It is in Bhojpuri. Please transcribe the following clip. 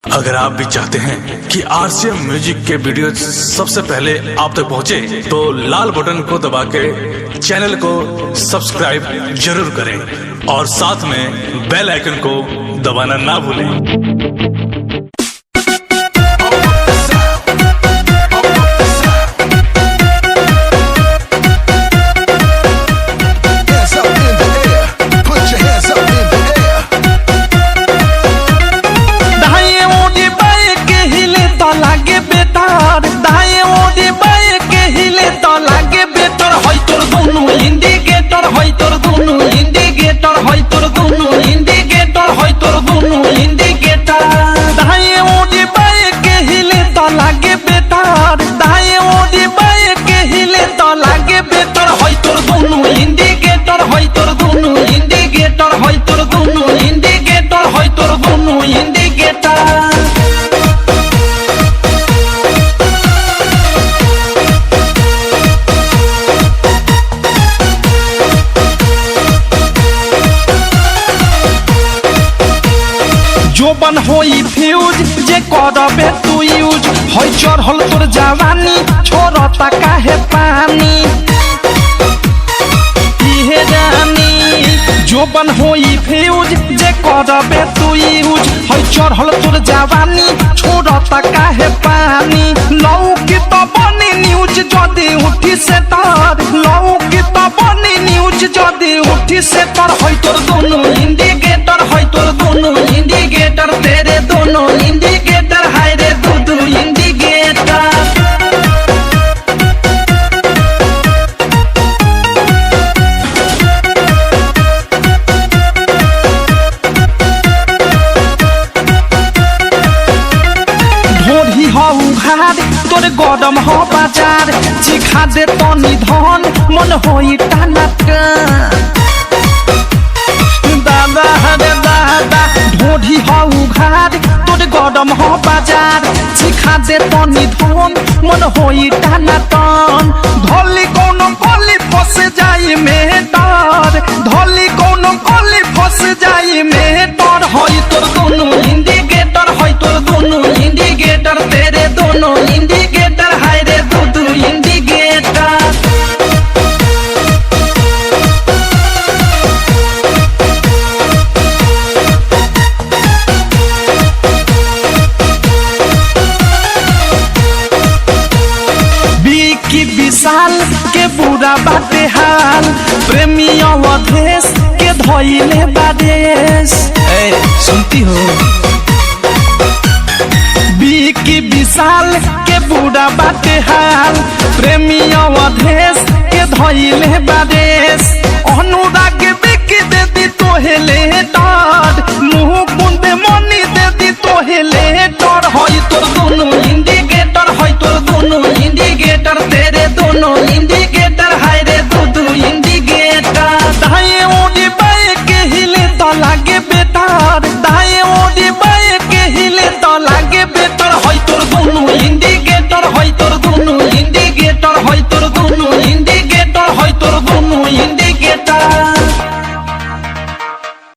अगर आप भी चाहते हैं कि आरसीएम म्यूजिक के वीडियो सबसे पहले आप तक पहुंचे, तो लाल बटन को दबा के चैनल को सब्सक्राइब जरूर करें और साथ में बेल आइकन को दबाना ना भूलें। जोबन होई फ्यूज जे करबे तू यूज होई चढ़ल तोर जवानी छोड़ता काहे पानी इहे जानी। जोबन होई फ्यूज जे करबे तू यूज होई चढ़ल तोर जवानी छोड़ता काहे पानी। लौकी तो बनी न्यूज जदी उठी से तार, लौकी तो बनी न्यूज जदी उठी से तार। होई तोर दोनों इंडिकेटर, होई तोर दोनों इंडिकेटर, तेरे दोनों इंडिकेटर, हाय रे दो इंडिकेटर। ढोरी हो उघार तोरे गरम हो बाजार, चिखा दे तनी धन मन होई टाना दादा रे दादा। ढोरी हो उघार तोरे गरम हो बाजार, चिखा दे तनी धन मन होई टाना टन। धोली कोनो कोली फस जाई में डर, धोली कोनो कोली फस जाई में डर। होई तोर दोनों इंडिकेटर, होई तोर दोनों इंडिकेटर, तेरे दोनों इंडिकेटर, हाय रे दो इंडिकेटर। की विशाल के बुरा बाटे हाल, प्रेमी अवधेश के धोइले बादेश। सुनती हो की विशाल के बुरा बाटे हाल, प्रेमी अवधेश के धोइले बादेश। अनुराग